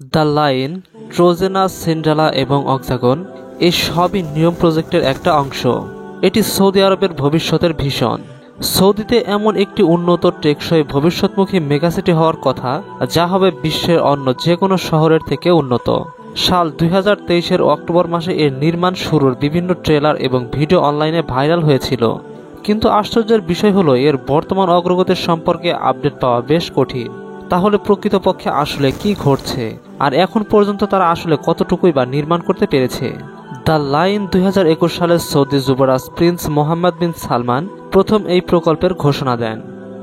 The line, ট্রোজেনা, Cinderella এবং অক্সাগন এই সবই নিয়ম প্রজেক্টের একটা অংশ। এটি সৌদি আরবের ভবিষ্যতের ভীষণ। সৌদিতে এমন একটি উন্নত, টেকসই, ভবিষ্যৎমুখী মেগাসিটি হওয়ার কথা, যা হবে বিশ্বের অন্য যে কোনো শহরের থেকে উন্নত। সাল 2023-এর অক্টোবর মাসে এর নির্মাণ শুরুর বিভিন্ন ট্রেলার এবং ভিডিও অনলাইনে ভাইরাল হয়েছিল। কিন্তু আশ্চর্যের বিষয় হলো, এর বর্তমান অগ্রগতির সম্পর্কে আপডেট পাওয়া বেশ কঠিন। তাহলে প্রকৃতপক্ষে আসলে কি ঘটছে, আর এখন পর্যন্ত তারা আসলে কতটুকুই বা নির্মাণ করতে পেরেছে? দ্য লাইন 2021 সালে সৌদি যুবরাজ প্রিন্স মোহাম্মদ বিন সালমান প্রথম এই প্রকল্পের ঘোষণা দেন।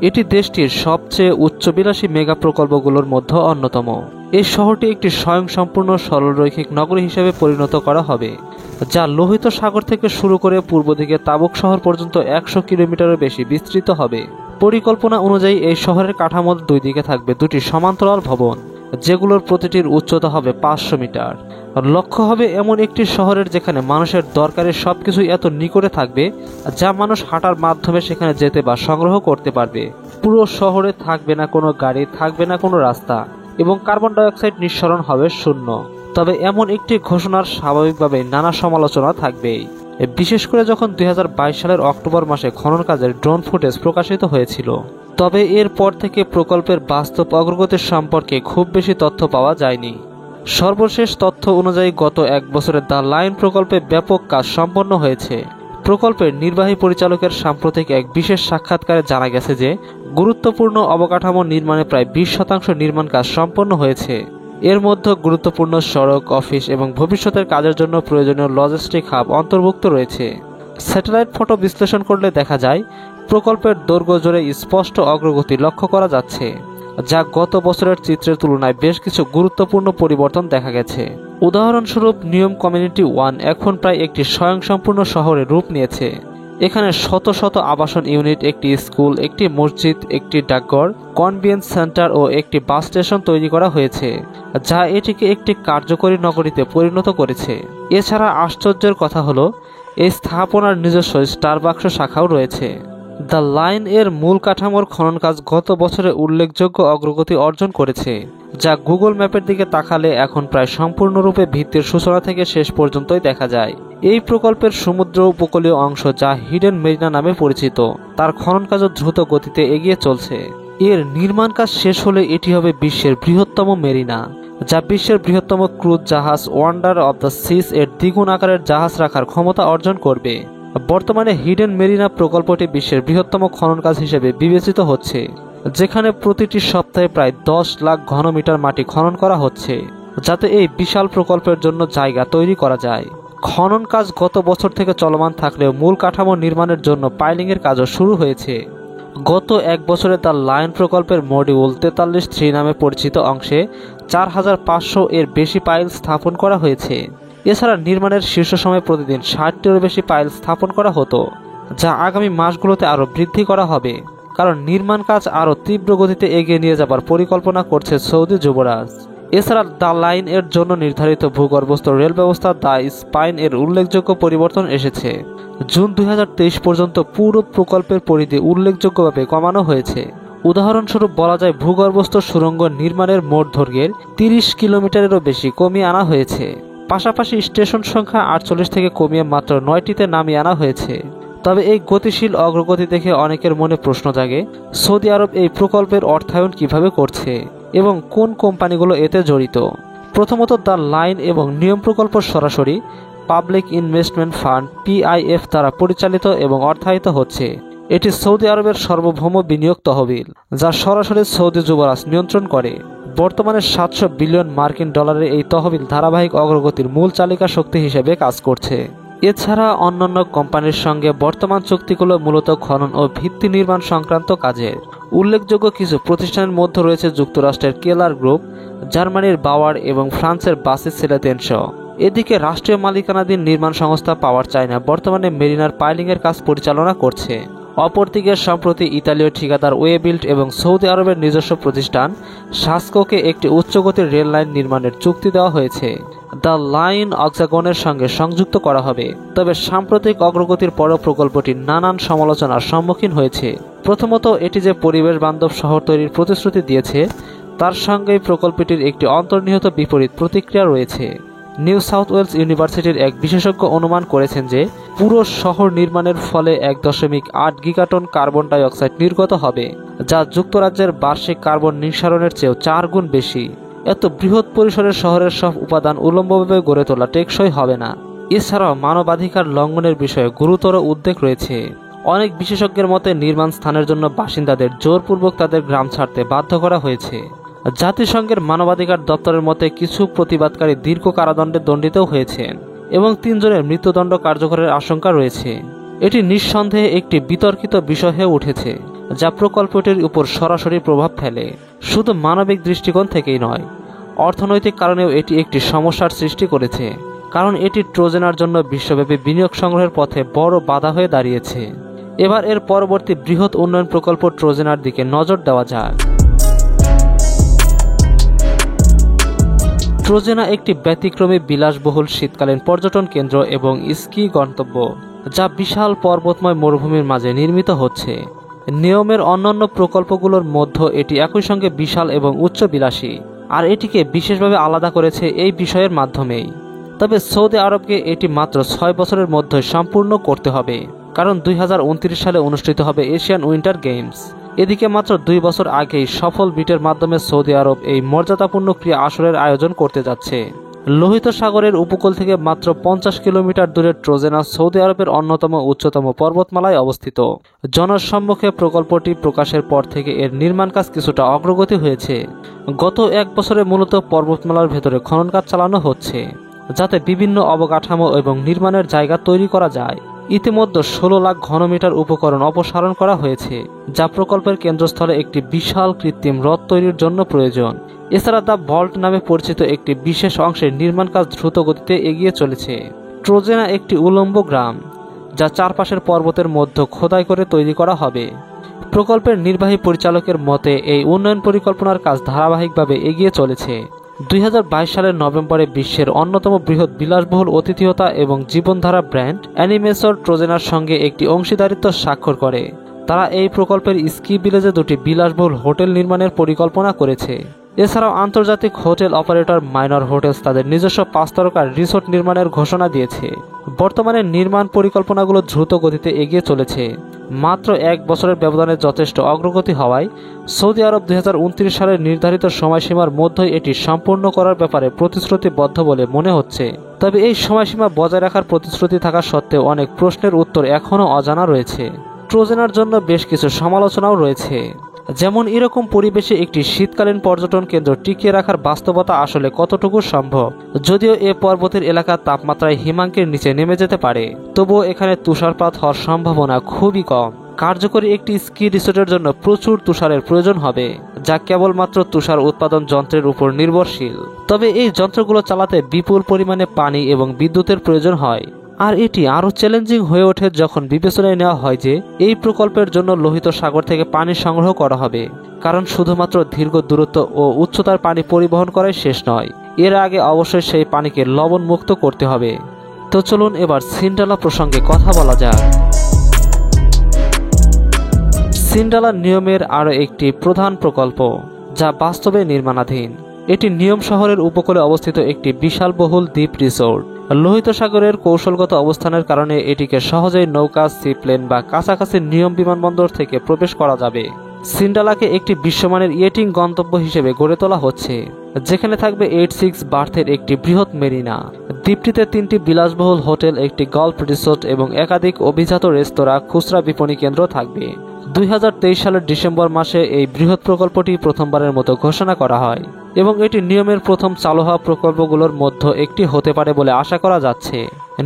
এটি দেশটির সবচেয়ে উচ্চবিলাসী মেগা প্রকল্পগুলোর মধ্যে অন্যতম। এই শহরটি একটি স্বয়ংসম্পূর্ণ সরলরৈখিক নগরী হিসেবে পরিণত করা হবে, যা লোহিত সাগর থেকে শুরু করে পূর্ব দিকে তাবুক শহর পর্যন্ত 100 কিলোমিটারের বেশি বিস্তৃত হবে। পরিকল্পনা অনুযায়ী এই শহরের কাঠামোর দুই দিকে থাকবে দুটি সমান্তরাল ভবন, যেগুলোর প্রতিটির উচ্চতা হবে 500 মিটার। লক্ষ্য হবে এমন একটি শহরের যেখানে মানুষের দরকারের সবকিছুই এত নিকটে থাকবে, যা মানুষ হাঁটার মাধ্যমে সেখানে যেতে বা সংগ্রহ করতে পারবে। পুরো শহরে থাকবে না কোনো গাড়ি, থাকবে না কোনো রাস্তা, এবং কার্বন ডাইঅক্সাইড নিঃসরণ হবে শূন্য। তবে এমন একটি ঘোষণার স্বাভাবিকভাবেই নানা সমালোচনা থাকবেই, বিশেষ করে যখন 2022 সালের অক্টোবর মাসে খনন কাজের ড্রোন ফুটেজ প্রকাশিত হয়েছিল। তবে এরপর থেকে প্রকল্পের বাস্তব অগ্রগতির সম্পর্কে খুব বেশি তথ্য পাওয়া যায়নি। সর্বশেষ তথ্য অনুযায়ী গত এক বছরে দ্য লাইন প্রকল্পে ব্যাপক কাজ সম্পন্ন হয়েছে। প্রকল্পের নির্বাহী পরিচালকের সাম্প্রতিক এক বিশেষ সাক্ষাৎকারে জানা গেছে যে গুরুত্বপূর্ণ অবকাঠামো নির্মাণে প্রায় 20% নির্মাণ কাজ সম্পন্ন হয়েছে। এর মধ্যে গুরুত্বপূর্ণ সড়ক, অফিস এবং ভবিষ্যতের কাজের জন্য প্রয়োজনীয় লজিস্টিক হাব অন্তর্ভুক্ত রয়েছে। স্যাটেলাইট ফটো বিশ্লেষণ করলে দেখা যায় প্রকল্পের দৈর্ঘ্য জুড়ে স্পষ্ট অগ্রগতি লক্ষ্য করা যাচ্ছে, যা গত বছরের চিত্রের তুলনায় বেশ কিছু গুরুত্বপূর্ণ পরিবর্তন দেখা গেছে। উদাহরণস্বরূপ, নিয়ম কমিউনিটি 1 এখন প্রায় একটি স্বয়ংসম্পূর্ণ শহরে রূপ নিয়েছে। এখানে শত শত আবাসন ইউনিট, একটি স্কুল, একটি মসজিদ, একটি ডাকঘর, কনভেন্স সেন্টার ও একটি বাস স্টেশন তৈরি করা হয়েছে, যা এটিকে একটি কার্যকরী নগরীতে পরিণত করেছে। এছাড়া আশ্চর্যের কথা হলো, এই স্থাপনার নিজস্ব স্টারবাক্স শাখাও রয়েছে। দ্য লাইন এর মূল কাঠামোর খনন কাজ গত বছরে উল্লেখযোগ্য অগ্রগতি অর্জন করেছে, যা গুগল ম্যাপের দিকে তাকালে এখন প্রায় সম্পূর্ণরূপে ভিত্তির সূচনা থেকে শেষ পর্যন্তই দেখা যায়। এই প্রকল্পের সমুদ্র উপকূলীয় অংশ, যা হিডেন মেরিনা নামে পরিচিত, তার খনন কাজও দ্রুত গতিতে এগিয়ে চলছে। এর নির্মাণ কাজ শেষ হলে এটি হবে বিশ্বের বৃহত্তম মেরিনা, যা বিশ্বের বৃহত্তম ক্রুজ জাহাজ ওয়ান্ডার অব দ্য সিস এর দ্বিগুণ আকারের জাহাজ রাখার ক্ষমতা অর্জন করবে। বর্তমানে হিডেন মেরিনা প্রকল্পটি বিশ্বের বৃহত্তম খনন কাজ হিসেবে বিবেচিত হচ্ছে, যেখানে প্রতিটি সপ্তাহে প্রায় 10 লাখ ঘনমিটার মাটি খনন করা হচ্ছে, যাতে এই বিশাল প্রকল্পের জন্য জায়গা তৈরি করা যায়। খনন কাজ গত বছর থেকে চলমান থাকলেও মূল কাঠামো নির্মাণের জন্য পাইলিংয়ের কাজও শুরু হয়েছে। গত এক বছরে দ্য লাইন প্রকল্পের মডিউল 43-3 নামে পরিচিত অংশে 4500 এর বেশি পাইল স্থাপন করা হয়েছে। এছাড়া নির্মাণের শীর্ষ সময়ে প্রতিদিন 60টিরও বেশি পাইল স্থাপন করা হতো, যা আগামী মাসগুলোতে আরও বৃদ্ধি করা হবে, কারণ নির্মাণ কাজ আরও তীব্র গতিতে এগিয়ে নিয়ে যাবার পরিকল্পনা করছে সৌদি যুবরাজ। এছাড়া দ্য লাইন এর জন্য নির্ধারিত ভূগর্ভস্থ রেল ব্যবস্থা দ্য স্পাইন এর উল্লেখযোগ্য পরিবর্তন এসেছে। জুন 2023 পর্যন্ত পুরো প্রকল্পের পরিধি উল্লেখযোগ্যভাবে কমানো হয়েছে। উদাহরণস্বরূপ বলা যায়, ভূগর্ভস্থ সুড়ঙ্গ নির্মাণের মোট দৈর্ঘ্যের 30 কিলোমিটারেরও বেশি কমিয়ে আনা হয়েছে। পাশাপাশি স্টেশন সংখ্যা 48 থেকে কমিয়ে মাত্র 9টিতে নামিয়ে আনা হয়েছে। তবে এই গতিশীল অগ্রগতি দেখে অনেকের মনে প্রশ্ন জাগে, সৌদি আরব এই প্রকল্পের অর্থায়ন কিভাবে করছে এবং কোন কোম্পানিগুলো এতে জড়িত। প্রথমত, দ্য লাইন এবং নিয়ম প্রকল্প সরাসরি পাবলিক ইনভেস্টমেন্ট ফান্ড PIF দ্বারা পরিচালিত এবং অর্থায়িত হচ্ছে। এটি সৌদি আরবের সার্বভৌম বিনিয়োগ তহবিল, যা সরাসরি সৌদি যুবরাজ নিয়ন্ত্রণ করে। বর্তমানে 700 বিলিয়ন মার্কিন ডলারের এই তহবিল ধারাবাহিক অগ্রগতির মূল চালিকা শক্তি হিসেবে কাজ করছে। এছাড়া অন্যান্য কোম্পানির সঙ্গে বর্তমান চুক্তিগুলো মূলত খনন ও ভিত্তি নির্মাণ সংক্রান্ত কাজের। উল্লেখযোগ্য কিছু প্রতিষ্ঠানের মধ্যে রয়েছে যুক্তরাষ্ট্রের কেলার গ্রুপ, জার্মানির বাওয়ার এবং ফ্রান্সের বাসিস সেলাতেনস। এদিকে রাষ্ট্রীয় মালিকানাধীন নির্মাণ সংস্থা পাওয়ার চায়না বর্তমানে মেরিনার পাইলিংয়ের কাজ পরিচালনা করছে। অপরদিকে সম্প্রতি ইতালীয় ঠিকাদার ওয়েবিল্ড এবং সৌদি আরবের নিজস্ব প্রতিষ্ঠান সাসকোকে একটি উচ্চগতির রেল লাইন নির্মাণের চুক্তি দেওয়া হয়েছে। দ্য লাইন অক্সাগনের সঙ্গে সংযুক্ত করা হবে। তবে সাম্প্রতিক অগ্রগতির পরও প্রকল্পটি নানান সমালোচনার সম্মুখীন হয়েছে। প্রথমত, এটি যে পরিবেশ বান্ধব শহর তৈরির প্রতিশ্রুতি দিয়েছে তার সঙ্গেই প্রকল্পটির একটি অন্তর্নিহিত বিপরীত প্রতিক্রিয়া রয়েছে। নিউ সাউথ ওয়েলস ইউনিভার্সিটির এক বিশেষজ্ঞ অনুমান করেছেন যে পুরো শহর নির্মাণের ফলে 1.8 গিগাটন কার্বন ডাই অক্সাইড নির্গত হবে, যা যুক্তরাজ্যের বার্ষিক কার্বন নিঃসরণের চেয়েও 4 গুণ বেশি। এত বৃহৎ পরিসরের শহরের সব উপাদান উলম্বভাবে গড়ে তোলা টেকসই হবে না। এছাড়াও মানবাধিকার লঙ্ঘনের বিষয়ে গুরুতর উদ্বেগ রয়েছে। অনেক বিশেষজ্ঞের মতে নির্মাণ স্থানের জন্য বাসিন্দাদের জোরপূর্বক তাদের গ্রাম ছাড়তে বাধ্য করা হয়েছে। জাতিসংঘের মানবাধিকার দপ্তরের মতে কিছু প্রতিবাদকারী দীর্ঘ কারাদণ্ডে দণ্ডিতও হয়েছেন এবং 3 জনের মৃত্যুদণ্ড কার্যকরের আশঙ্কা রয়েছে। এটি নিঃসন্দেহে একটি বিতর্কিত বিষয় হয়ে উঠেছে, যা প্রকল্পটির উপর সরাসরি প্রভাব ফেলে। শুধু মানবিক দৃষ্টিকোণ থেকেই নয়, অর্থনৈতিক কারণেও এটি একটি সমস্যার সৃষ্টি করেছে, কারণ এটি ট্রোজেনার জন্য বিশ্বব্যাপী বিনিয়োগ সংগ্রহের পথে বড় বাধা হয়ে দাঁড়িয়েছে। এবার এর পরবর্তী বৃহৎ উন্নয়ন প্রকল্প ট্রোজেনার দিকে নজর দেওয়া যাক। ট্রোজেনা একটি ব্যতিক্রমী বিলাসবহুল শীতকালীন পর্যটন কেন্দ্র এবং স্কি গন্তব্য, যা বিশাল পর্বতময় মরুভূমির মাঝে নির্মিত হচ্ছে। নিয়মের অন্যান্য প্রকল্পগুলোর মধ্যে এটি একই সঙ্গে বিশাল এবং উচ্চবিলাসী, আর এটিকে বিশেষভাবে আলাদা করেছে এই বিষয়ের মাধ্যমেই। তবে সৌদি আরবকে এটি মাত্র 6 বছরের মধ্যে সম্পূর্ণ করতে হবে, কারণ 2029 সালে অনুষ্ঠিত হবে এশিয়ান উইন্টার গেমস। এদিকে মাত্র 2 বছর আগেই সফল বিটের মাধ্যমে সৌদি আরব এই মর্যাদাপূর্ণ ক্রীড়া আসরের আয়োজন করতে যাচ্ছে। লোহিত সাগরের উপকূল থেকে মাত্র 50 কিলোমিটার দূরে ট্রোজেনা সৌদি আরবের অন্যতম উচ্চতম পর্বতমালায় অবস্থিত। জনসম্মুখে প্রকল্পটি প্রকাশের পর থেকে এর নির্মাণ কাজ কিছুটা অগ্রগতি হয়েছে। গত 1 বছরে মূলত পর্বতমালার ভেতরে খনন কাজ চালানো হচ্ছে, যাতে বিভিন্ন অবকাঠামো এবং নির্মাণের জায়গা তৈরি করা যায়। ইতিমধ্যে 16 লাখ ঘনমিটার উপকরণ অপসারণ করা হয়েছে, যা প্রকল্পের কেন্দ্রস্থলে একটি বিশাল কৃত্রিম হ্রদ তৈরির জন্য প্রয়োজন। এছাড়া দ্য ভল্ট নামে পরিচিত একটি বিশেষ অংশের নির্মাণ কাজ দ্রুত গতিতে এগিয়ে চলেছে। ট্রোজেনা একটি উলম্ব গ্রাম, যা চারপাশের পর্বতের মধ্যে খোদাই করে তৈরি করা হবে। প্রকল্পের নির্বাহী পরিচালকের মতে এই উন্নয়ন পরিকল্পনার কাজ ধারাবাহিকভাবে এগিয়ে চলেছে। 2022 সালের নভেম্বরে বিশ্বের অন্যতম বৃহৎ বিলাসবহুল অতিথিয়তা এবং জীবনধারা ব্র্যান্ড অ্যানিমেসর ট্রোজেনার সঙ্গে একটি অংশীদারিত্ব স্বাক্ষর করে। তারা এই প্রকল্পের স্কি ভিলেজে 2টি বিলাসবহুল হোটেল নির্মাণের পরিকল্পনা করেছে। এছাড়াও আন্তর্জাতিক হোটেল অপারেটর মাইনর হোটেলস তাদের নিজস্ব 5 তারকার রিসোর্ট নির্মাণের ঘোষণা দিয়েছে। বর্তমানে নির্মাণ পরিকল্পনাগুলো দ্রুত গতিতে এগিয়ে চলেছে। মাত্র 1 বছরের ব্যবধানে যথেষ্ট অগ্রগতি হওয়ায় সৌদি আরব 2029 সালের নির্ধারিত সময়সীমার মধ্যেই এটি সম্পূর্ণ করার ব্যাপারে প্রতিশ্রুতিবদ্ধ বলে মনে হচ্ছে। তবে এই সময়সীমা বজায় রাখার প্রতিশ্রুতি থাকা সত্ত্বেও অনেক প্রশ্নের উত্তর এখনও অজানা রয়েছে। ট্রোজেনার জন্য বেশ কিছু সমালোচনাও রয়েছে, যেমন এরকম পরিবেশে একটি শীতকালীন পর্যটন কেন্দ্র টিকিয়ে রাখার বাস্তবতা আসলে কতটুকু সম্ভব। যদিও এ পর্বতের এলাকার তাপমাত্রায় হিমাঙ্কের নিচে নেমে যেতে পারে, তবুও এখানে তুষারপাত হওয়ার সম্ভাবনা খুবই কম। কার্যকরী একটি স্কি রিসোর্টের জন্য প্রচুর তুষারের প্রয়োজন হবে, যা কেবলমাত্র তুষার উৎপাদন যন্ত্রের উপর নির্ভরশীল। তবে এই যন্ত্রগুলো চালাতে বিপুল পরিমাণে পানি এবং বিদ্যুতের প্রয়োজন হয়। আর এটি আরও চ্যালেঞ্জিং হয়ে ওঠে যখন বিবেচনায় নেওয়া হয় যে এই প্রকল্পের জন্য লোহিত সাগর থেকে পানি সংগ্রহ করা হবে, কারণ শুধুমাত্র দীর্ঘ দূরত্ব ও উচ্চতার পানি পরিবহন করাই শেষ নয়, এর আগে অবশ্যই সেই পানিকে লবণ মুক্ত করতে হবে। তো চলুন এবার সিন্ড্রেলা প্রসঙ্গে কথা বলা যাক। সিন্ড্রেলা নিয়মের আরও একটি প্রধান প্রকল্প, যা বাস্তবে নির্মাণাধীন। এটি নিয়ম শহরের উপকূলে অবস্থিত একটি বিশালবহুল দ্বীপ রিসোর্ট। লোহিত সাগরের কৌশলগত অবস্থানের কারণে এটিকে সহজেই নৌকা, সিপ্লেন বা কাছাকাছি নিয়ম বিমানবন্দর থেকে প্রবেশ করা যাবে। সিন্ড্রেলাকে একটি বিশ্বমানের ইয়েটিং গন্তব্য হিসেবে গড়ে তোলা হচ্ছে, যেখানে থাকবে 86 বার্থের একটি বৃহৎ মেরিনা। দ্বীপটিতে 3টি বিলাসবহুল হোটেল, একটি গল্ফ রিসোর্ট এবং একাধিক অভিজাত রেস্তোরাঁ, খুচরা বিপণী কেন্দ্র থাকবে। 2023 সালের ডিসেম্বর মাসে এই বৃহৎ প্রকল্পটি প্রথমবারের মতো ঘোষণা করা হয় এবং এটি নিয়মের প্রথম চালু হওয়া প্রকল্পগুলোর মধ্যে একটি হতে পারে বলে আশা করা যাচ্ছে।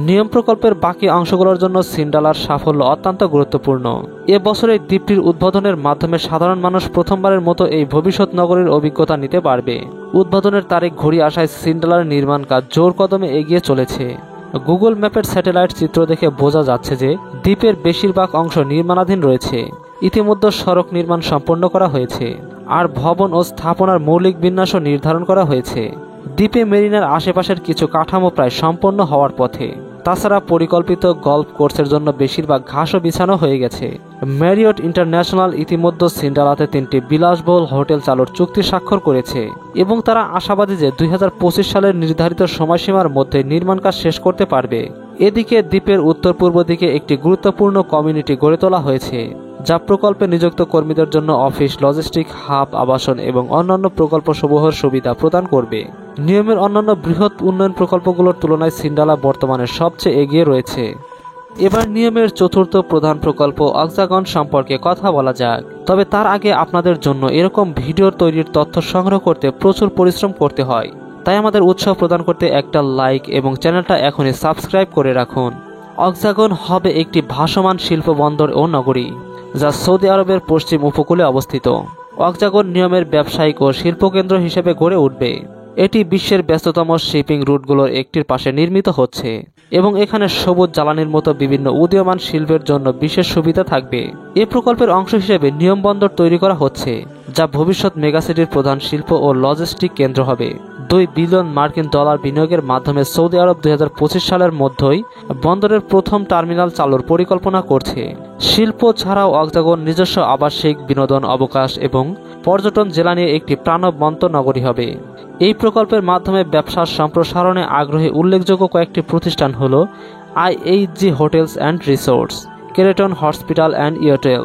নিয়ম প্রকল্পের বাকি অংশগুলোর জন্য সিন্ড্রেলার সাফল্য অত্যন্ত গুরুত্বপূর্ণ। এ বছর এই দ্বীপটির উদ্বোধনের মাধ্যমে সাধারণ মানুষ প্রথমবারের মতো এই ভবিষ্যৎ নগরীর অভিজ্ঞতা নিতে পারবে। উদ্বোধনের তারিখ ঘড়িয়ে আসায় সিন্ড্রেলার নির্মাণ কাজ জোর কদমে এগিয়ে চলেছে। গুগল ম্যাপের স্যাটেলাইট চিত্র দেখে বোঝা যাচ্ছে যে দ্বীপের বেশিরভাগ অংশ নির্মাণাধীন রয়েছে। ইতিমধ্যে সড়ক নির্মাণ সম্পন্ন করা হয়েছে, আর ভবন ও স্থাপনার মৌলিক বিন্যাসও নির্ধারণ করা হয়েছে। দ্বীপে মেরিনার আশেপাশের কিছু কাঠামো প্রায় সম্পন্ন হওয়ার পথে। তাছাড়া পরিকল্পিত গল্ফ কোর্সের জন্য বেশিরভাগ ঘাসও বিছানো হয়ে গেছে। ম্যারিয়ট ইন্টারন্যাশনাল ইতিমধ্যে সিন্ডালাতে 3টি বিলাসবহুল হোটেল চালুর চুক্তি স্বাক্ষর করেছে এবং তারা আশাবাদী যে 2025 সালের নির্ধারিত সময়সীমার মধ্যে নির্মাণ কাজ শেষ করতে পারবে। এদিকে দ্বীপের উত্তর পূর্ব দিকে একটি গুরুত্বপূর্ণ কমিউনিটি গড়ে তোলা হয়েছে, যা প্রকল্পে নিযুক্ত কর্মীদের জন্য অফিস, লজিস্টিক হাব, আবাসন এবং অন্যান্য প্রকল্পসমূহের সুবিধা প্রদান করবে। নিয়মের অন্যান্য বৃহৎ উন্নয়ন প্রকল্পগুলোর তুলনায় সিন্ডালা বর্তমানে সবচেয়ে এগিয়ে রয়েছে। এবার নিয়মের চতুর্থ প্রধান প্রকল্প অক্সাগন সম্পর্কে কথা বলা যাক। তবে তার আগে আপনাদের জন্য এরকম ভিডিও তৈরির তথ্য সংগ্রহ করতে প্রচুর পরিশ্রম করতে হয়, তাই আমাদের উৎসাহ প্রদান করতে একটা লাইক এবং চ্যানেলটা এখনই সাবস্ক্রাইব করে রাখুন। অক্সাগন হবে একটি ভাসমান শিল্প বন্দর ও নগরী, যা সৌদি আরবের পশ্চিম উপকূলে অবস্থিত। অক্সাগন নিয়মের ব্যবসায়িক ও শিল্পকেন্দ্র হিসেবে গড়ে উঠবে। এটি বিশ্বের ব্যস্ততম শিপিং রুটগুলোর একটির পাশে নির্মিত হচ্ছে এবং এখানে সবুজ জ্বালানির মতো বিভিন্ন উদীয়মান শিল্পের জন্য বিশেষ সুবিধা থাকবে। এই প্রকল্পের অংশ হিসেবে নিয়ম বন্দর তৈরি করা হচ্ছে, যা ভবিষ্যৎ মেগাসিটির প্রধান শিল্প ও লজিস্টিক কেন্দ্র হবে। $2 বিলিয়ন বিনিয়োগের মাধ্যমে সৌদি আরব 2025 সালের মধ্যেই বন্দরের প্রথম টার্মিনাল চালুর পরিকল্পনা করছে। শিল্প ছাড়াও অক্সাগন নিজস্ব আবাসিক, বিনোদন, অবকাশ এবং পর্যটন জেলা নিয়ে একটি প্রাণবন্ত নগরী হবে। এই প্রকল্পের মাধ্যমে ব্যবসার সম্প্রসারণে আগ্রহী উল্লেখযোগ্য কয়েকটি প্রতিষ্ঠান হল IHG হোটেলস অ্যান্ড রিসোর্টস, কেরেটন হসপিটাল অ্যান্ড হোটেল।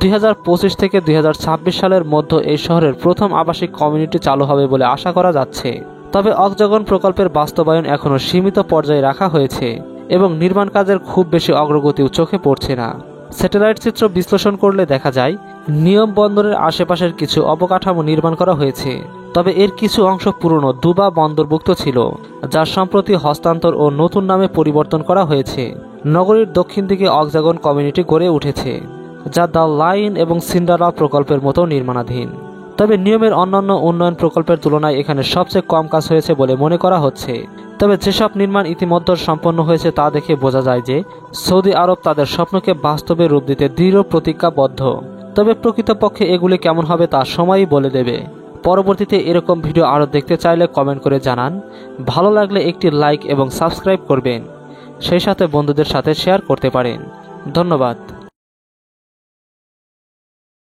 2025 থেকে 2026 সালের মধ্যে এই শহরের প্রথম আবাসিক কমিউনিটি চালু হবে বলে আশা করা যাচ্ছে। তবে অক্সাগন প্রকল্পের বাস্তবায়ন এখনও সীমিত পর্যায়ে রাখা হয়েছে এবং নির্মাণ কাজের খুব বেশি অগ্রগতিও চোখে পড়ছে না। স্যাটেলাইট চিত্র বিশ্লেষণ করলে দেখা যায় নিয়ম বন্দরের আশেপাশের কিছু অবকাঠামো নির্মাণ করা হয়েছে, তবে এর কিছু অংশ পুরনো দুবা বন্দরভুক্ত ছিল, যার সম্প্রতি হস্তান্তর ও নতুন নামে পরিবর্তন করা হয়েছে। নগরীর দক্ষিণ দিকে অক্সাগন কমিউনিটি গড়ে উঠেছে, যা দ্য লাইন এবং সিন্ডালা প্রকল্পের মতো নির্মাণাধীন। তবে নিয়মের অন্যান্য উন্নয়ন প্রকল্পের তুলনায় এখানে সবচেয়ে কম কাজ হয়েছে বলে মনে করা হচ্ছে। তবে যেসব নির্মাণ ইতিমধ্যে সম্পন্ন হয়েছে তা দেখে বোঝা যায় যে সৌদি আরব তাদের স্বপ্নকে বাস্তবে রূপ দিতে দৃঢ় প্রতিজ্ঞাবদ্ধ। তবে প্রকৃতপক্ষে এগুলি কেমন হবে তা সময়ই বলে দেবে। পরবর্তীতে এরকম ভিডিও আরও দেখতে চাইলে কমেন্ট করে জানান। ভালো লাগলে একটি লাইক এবং সাবস্ক্রাইব করবেন, সেই সাথে বন্ধুদের সাথে শেয়ার করতে পারেন। ধন্যবাদ।